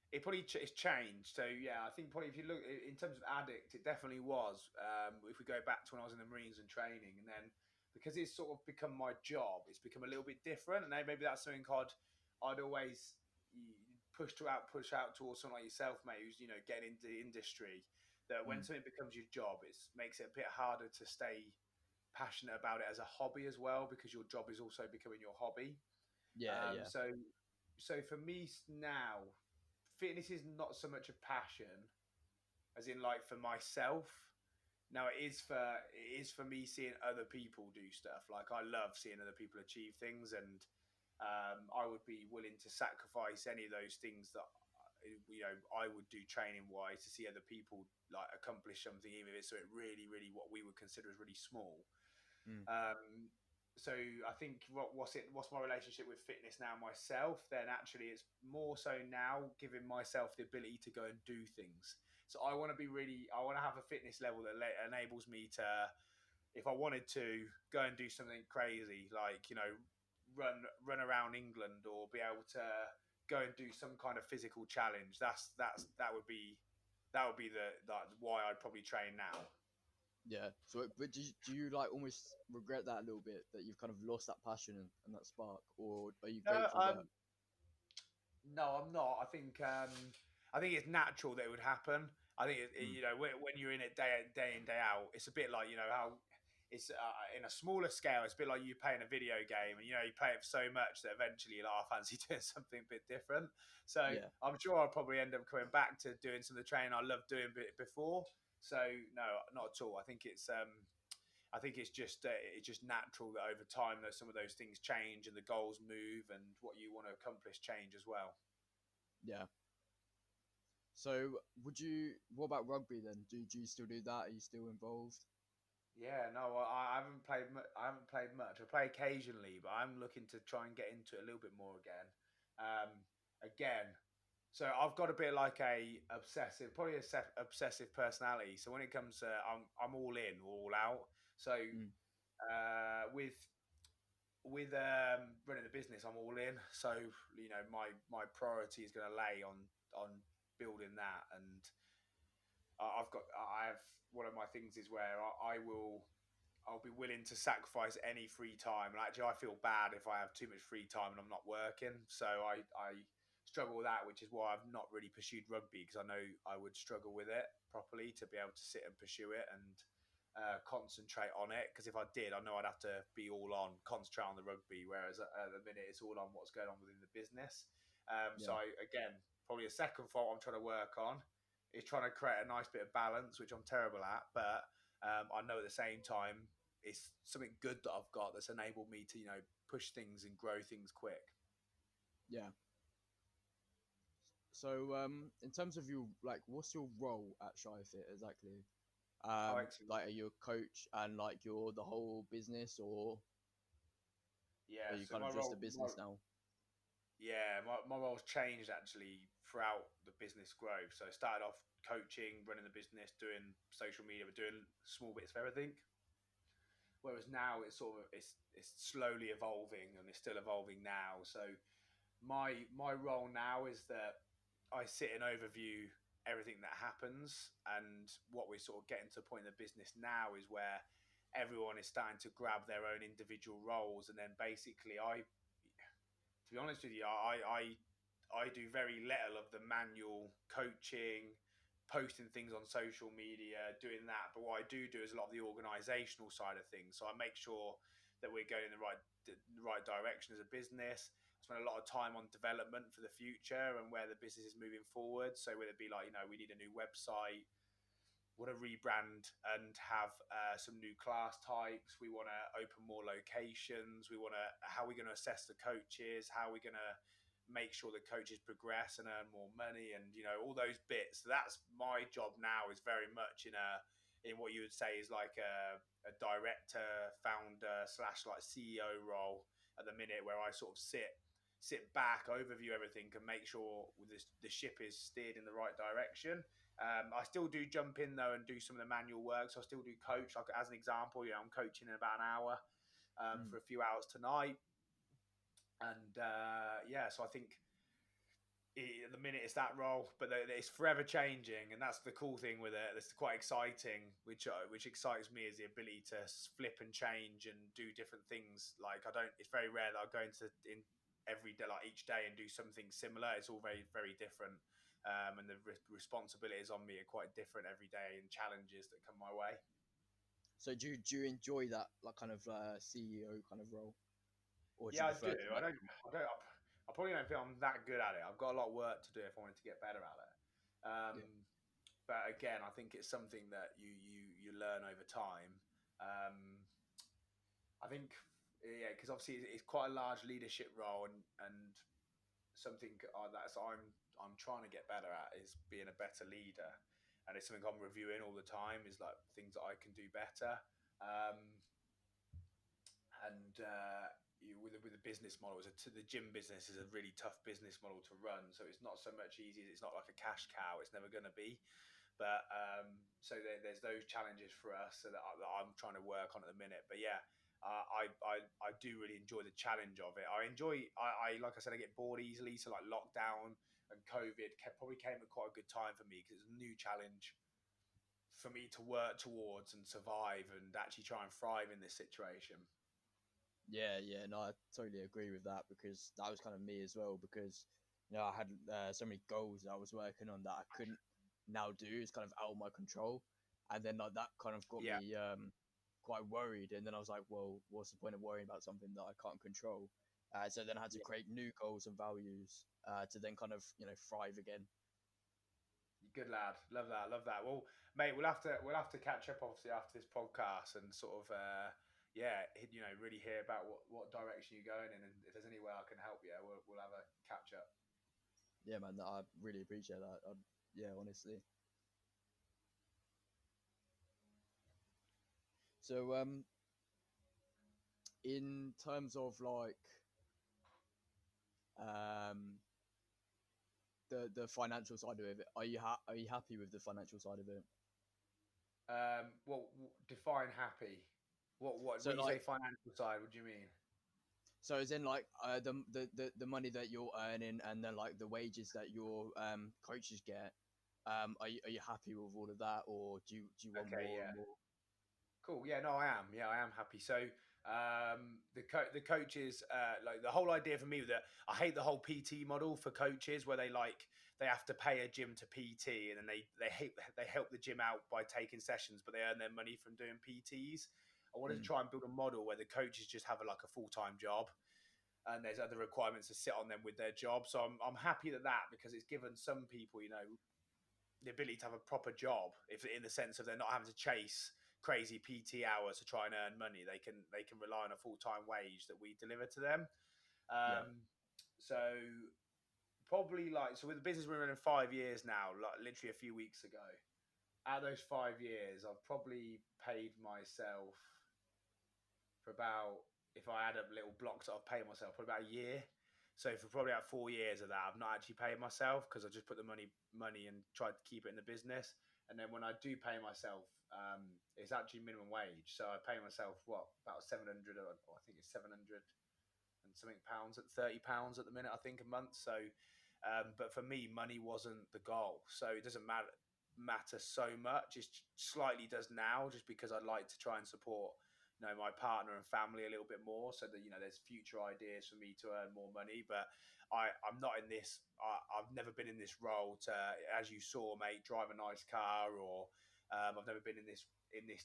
it probably it's changed. So yeah, I think probably if you look in terms of addict, it definitely was. If we go back to when I was in the Marines and training, and then because it's sort of become my job, it's become a little bit different. And maybe that's something I'd always push out towards someone like yourself, mate, who's getting into the industry. That when something becomes your job, it makes it a bit harder to stay passionate about it as a hobby as well, because your job is also becoming your hobby. Yeah, yeah. So for me now, fitness is not so much a passion as in like for myself. Now it is for me seeing other people do stuff. Like I love seeing other people achieve things, and I would be willing to sacrifice any of those things that I would do training wise to see other people like accomplish something, even if it's something really, really what we would consider as really small. Mm. So I think what's my relationship with fitness now myself? Then actually, it's more so now giving myself the ability to go and do things. So I want to have a fitness level that enables me to, if I wanted to, go and do something crazy, like run around England, or be able to go and do some kind of physical challenge. That would be the why I'd probably train now. Yeah. So, but do you like almost regret that a little bit, that you've kind of lost that passion and that spark, or are you No, grateful that? no, I'm not. I think it's natural that it would happen. I think Mm. when you're in it day in day out, it's a bit like how it's in a smaller scale. It's a bit like you playing a video game, and you play it so much that eventually you're like, I fancy doing something a bit different. So Yeah. I'm sure I'll probably end up coming back to doing some of the training I loved doing before. So no, not at all. I think it's just natural that over time that some of those things change and the goals move and what you want to accomplish change as well. Yeah. So, what about rugby then? Do you still do that? Are you still involved? Yeah, no, I haven't played. I haven't played much. I play occasionally, but I'm looking to try and get into it a little bit more again. Again, so I've got a bit like a obsessive, probably obsessive personality. So when it comes to, I'm all in, all out. So Mm. with running the business, I'm all in. So my priority is going to lay on building that, and I have one of my things is where I'll be willing to sacrifice any free time. And actually, I feel bad if I have too much free time and I'm not working. So I struggle with that, which is why I've not really pursued rugby, because I know I would struggle with it properly to be able to sit and pursue it and concentrate on it. Because if I did, I know I'd have to be all on, concentrate on the rugby. Whereas at the minute, it's all on what's going on within the business. Yeah. Again, probably a second fault I'm trying to work on is trying to create a nice bit of balance, which I'm terrible at. But I know at the same time, it's something good that I've got that's enabled me to push things and grow things quick. Yeah. So, in terms of you, like, what's your role at Shire Fit exactly? Oh, excellent. Like, are you a coach and like you're the whole business, or are Yeah, you so kind of just a business now? my role's changed actually throughout the business growth. So I started off coaching, running the business, doing social media, but doing small bits of everything. Whereas now it's slowly evolving, and it's still evolving now. So my role now is that I sit and overview everything that happens, and what we're sort of getting to a point in the business now is where everyone is starting to grab their own individual roles, and then basically to be honest with you, I do very little of the manual coaching, posting things on social media, doing that. But what I do is a lot of the organisational side of things. So I make sure that we're going in the right direction as a business. I spend a lot of time on development for the future and where the business is moving forward. So whether it be like we need a new website, want to rebrand and have some new class types. We want to open more locations. How are we going to assess the coaches? How are we going to make sure the coaches progress and earn more money? And all those bits. So that's my job now. Is very much in what you would say is like a director, founder / like CEO role at the minute, where I sort of sit back, overview everything, and make sure the ship is steered in the right direction. I still do jump in though and do some of the manual work. So I still do coach. Like as an example, I'm coaching in about an hour. for a few hours tonight. And so I think at the minute it's that role, but it's forever changing, and that's the cool thing with it. That's quite exciting, which excites me, is the ability to flip and change and do different things. Like it's very rare that I go in every day, like each day, and do something similar. It's all very, very different, and the responsibilities on me are quite different every day, and challenges that come my way. So do you enjoy that, like, kind of CEO kind of role, or do you Yeah, I prefer do. to, I like, don't. I probably don't think I'm that good at it. I've got a lot of work to do if I wanted to get better at it. yeah, But again, I think it's something that you learn over time. I think, yeah, because obviously it's quite a large leadership role, and something that I'm trying to get better at is being a better leader, and it's something I'm reviewing all the time. Is like things that I can do better. Um, and with the business model, the gym business is a really tough business model to run. So it's not so much easy. It's not like a cash cow. It's never going to be. But so there's those challenges for us that I'm trying to work on at the minute. But yeah, I do really enjoy the challenge of it. I like I said, I get bored easily. So like lockdown and COVID probably came at quite a good time for me, because it's a new challenge for me to work towards and survive and actually try and thrive in this situation. yeah. No, I totally agree with that, because that was kind of me as well. Because I had so many goals that I was working on that I couldn't now do. It's kind of out of my control, and then like that kind of got Yeah. me quite worried. And then I was like, well, what's the point of worrying about something that I can't control? So then I had to create new goals and values to then kind of thrive again. Good lad, love that. Well, mate, we'll have to catch up obviously after this podcast and sort of really hear about what direction you're going in, and if there's any way I can help you, we'll have a catch up. Yeah, man, I really appreciate that. Yeah, honestly. So in terms of like um the financial side of it, are you happy with the financial side of it? Define happy. What So when you say like, financial side, what do you mean? so as in like the money that you're earning, and then like the wages that your coaches get. Are you happy with all of that, or do you want Okay, more and yeah. more? Cool. Yeah, no, I am. Yeah, I am happy. So the coaches, like the whole idea for me that I hate the whole PT model for coaches, where they have to pay a gym to PT, and then they help the gym out by taking sessions, but they earn their money from doing PTs. I wanted to try and build a model where the coaches just have like a full-time job, and there's other requirements to sit on them with their job. So I'm happy that because it's given some people, the ability to have a proper job, if in the sense of they're not having to chase crazy PT hours to try and earn money. They can rely on a full-time wage that we deliver to them. Yeah, So probably with the business we're in 5 years now, like literally a few weeks ago. Out of those 5 years, I've probably paid myself for about, if I add up little blocks that I've paid myself, probably about a year. So for probably about 4 years of that, I've not actually paid myself, because I just put the money and tried to keep it in the business. And then when I do pay myself, it's actually minimum wage. So I pay myself about 700, or I think it's 700 and something pounds, at £30 at the minute, I think, a month. So, but for me, money wasn't the goal. So it doesn't matter so much. It slightly does now, just because I'd like to try and support my partner and family a little bit more, so that there's future ideas for me to earn more money. But I'm not in this. I've never been in this role to, as you saw, mate, drive a nice car, or I've never been in this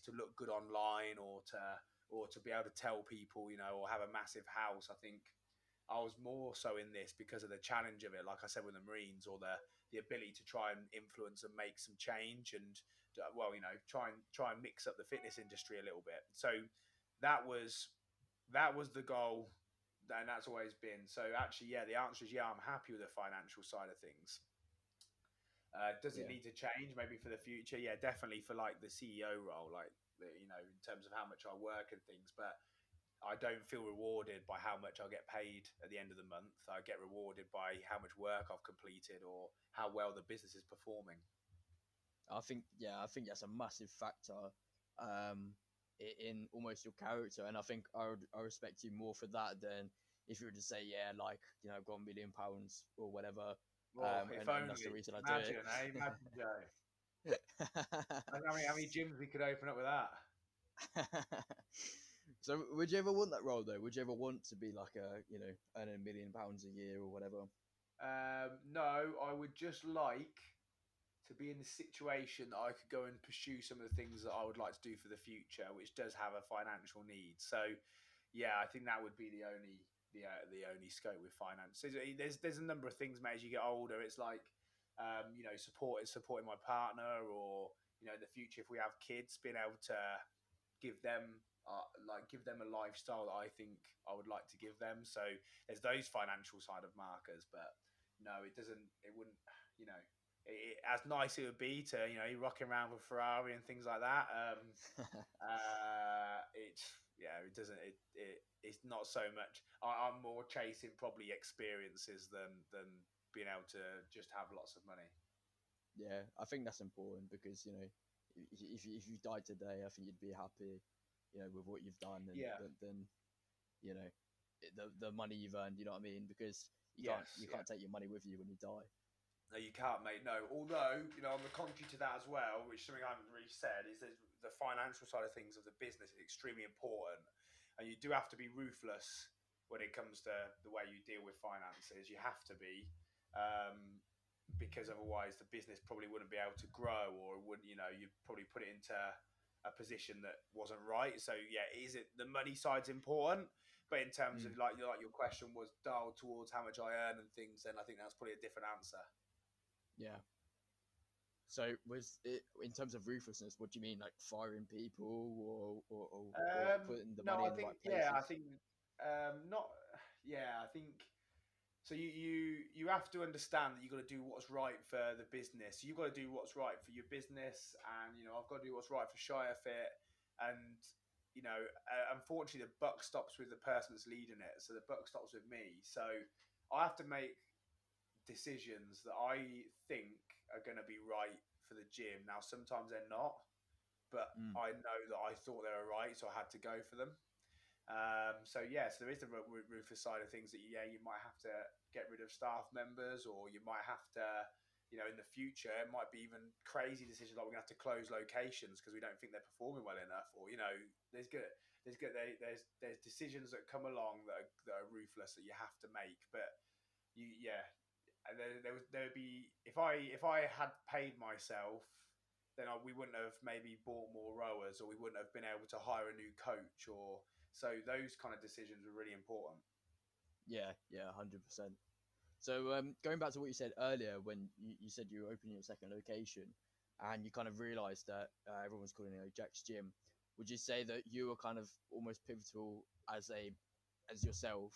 to look good online, or to be able to tell people, or have a massive house. I think I was more so in this because of the challenge of it, like I said, with the Marines, or the ability to try and influence and make some change, and try and mix up the fitness industry a little bit. So that was the goal, and that's always been. So actually, yeah, the answer is yeah, I'm happy with the financial side of things. Does it yeah. need to change maybe for the future? Yeah, definitely for like the CEO role, like in terms of how much I work and things. But I don't feel rewarded by how much I get paid at the end of the month. I get rewarded by how much work I've completed, or how well the business is performing. I think that's a massive factor. in almost your character, and I think I respect you more for that than if you were to say, yeah, like, you know, I've got £1 million or whatever, Well, if and that's the only. reason I do it. Imagine, eh? Imagine, Joe. How many gyms we could open up with that? So, would you ever want that role though? Would you ever want to be like earning £1 million a year or whatever? No, I would just like to be in the situation that I could go and pursue some of the things that I would like to do for the future, which does have a financial need. So, yeah, I think that would be the only scope with finance. There's a number of things, mate. As you get older, it's like supporting my partner, or in the future if we have kids, being able to give them give them a lifestyle that I think I would like to give them. So there's those financial side of markers, but no, it wouldn't, as nice it would be to, you rocking around with Ferrari and things like that. It doesn't, it's not so much. I'm more chasing probably experiences than being able to just have lots of money. Yeah, I think that's important because if you died today, I think you'd be happy, with what you've done, and Yeah. then you know the money you've earned. You know what I mean? Because you can't take your money with you when you die. No, you can't, mate. No. Although, on the contrary to that as well, which is something I haven't really said, is that the financial side of things of the business is extremely important, and you do have to be ruthless when it comes to the way you deal with finances. You have to be. Because otherwise the business probably wouldn't be able to grow, or wouldn't, you'd probably put it into a position that wasn't right. So yeah, is it the money side's important, but in terms of like your question was dialed towards how much I earn and things, then I think that's probably a different answer. Yeah. So was it in terms of ruthlessness? What do you mean, like firing people, or like putting the No, money I in the think right places? not. Yeah, I think so. You have to understand that you've got to do what's right for the business. You've got to do what's right for your business, and I've got to do what's right for Shire Fit. And unfortunately, the buck stops with the person that's leading it. So the buck stops with me. So I have to make decisions that I think are going to be right for the gym. Now, sometimes they're not, but Mm. I know that I thought they were right, so I had to go for them. So there is the ruthless side of things that you might have to get rid of staff members, or you might have to, in the future, it might be even crazy decisions like we're gonna have to close locations because we don't think they're performing well enough, or there's decisions that come along that are ruthless that you have to make, but and there would be, if I had paid myself, then we wouldn't have maybe bought more rowers, or we wouldn't have been able to hire a new coach, or so those kind of decisions are really important. Yeah, 100%. So going back to what you said earlier, when you said you were opening your second location, and you kind of realised that everyone was calling it Jack's Gym, would you say that you were kind of almost pivotal as yourself,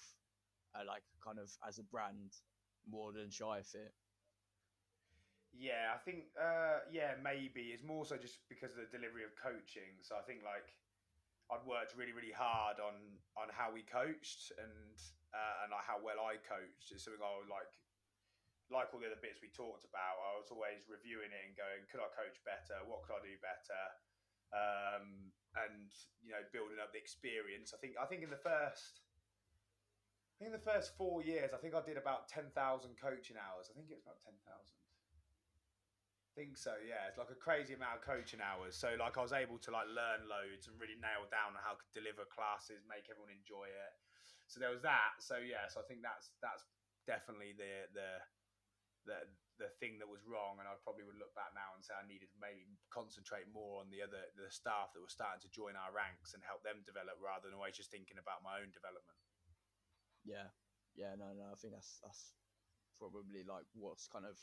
like kind of as a brand, more than Shire Fit? Yeah, I think maybe it's more so just because of the delivery of coaching. So I think like I'd worked really really hard on how we coached, and like how well I coached. It's something I would like all the other bits we talked about. I was always reviewing it and going, could I coach better? What could I do better? And building up the experience. I think in the first 4 years, I think I did about 10,000 coaching hours. I think it was about 10,000. Think so, yeah. It's like a crazy amount of coaching hours. So like I was able to like learn loads and really nail down how to deliver classes, make everyone enjoy it. So there was that. So yeah, so I think that's definitely the thing that was wrong, and I probably would look back now and say I needed to maybe concentrate more on the staff that were starting to join our ranks and help them develop, rather than always just thinking about my own development. Yeah, no. I think that's probably like what's kind of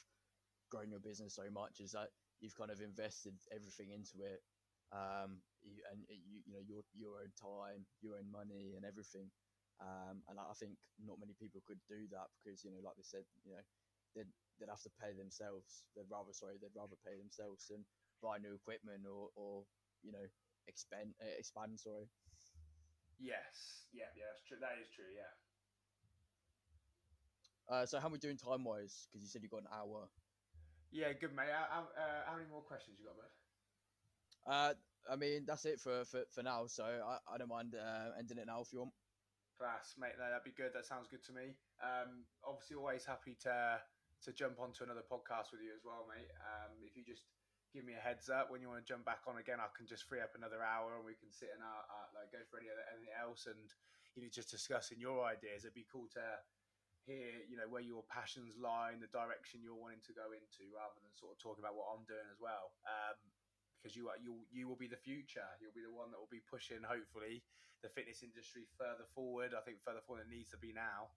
grown your business so much, is that you've kind of invested everything into it, your own time, your own money, and everything. And I think not many people could do that because like they said, they'd have to pay themselves. They'd rather pay themselves than buy new equipment or expand. Sorry. Yes, yeah, that's true. That is true. Yeah. So how are we doing time wise? Because you said you got an hour. Yeah, good mate. How many more questions you got, bud? I mean, that's it for now. So I don't mind ending it now if you want. Class, mate. No, that'd be good. That sounds good to me. Obviously, always happy to jump onto another podcast with you as well, mate. If you just give me a heads up when you want to jump back on again, I can just free up another hour and we can sit and like go for anything else and just discussing your ideas. It'd be cool to hear, where your passions lie and the direction you're wanting to go into, rather than sort of talking about what I'm doing as well. Because you will be the future. You'll be the one that will be pushing, hopefully, the fitness industry further forward. I think further forward than it needs to be now.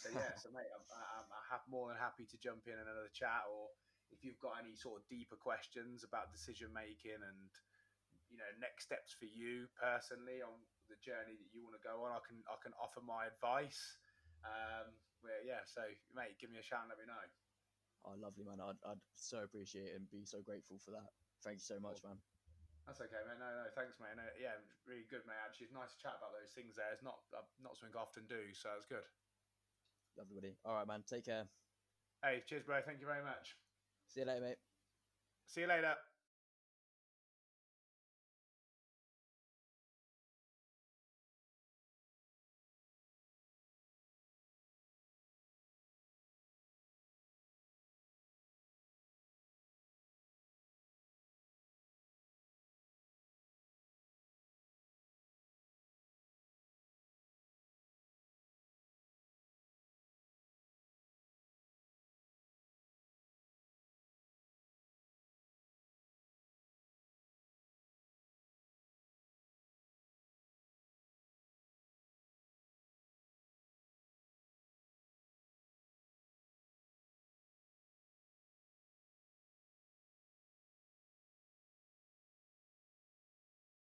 So mate, I'm more than happy to jump in another chat, or if you've got any sort of deeper questions about decision making and next steps for you personally on the journey that you want to go on, I can offer my advice. So mate, give me a shout and let me know. Oh, lovely, man. I'd so appreciate it and be so grateful for that. Thank you so much, man. That's okay, mate. No, thanks, mate. No, yeah, really good, mate. Actually, it's nice to chat about those things there. It's not something I often do, so it's good. Lovely, buddy. All right, man. Take care. Hey, cheers, bro. Thank you very much. See you later, mate. See you later.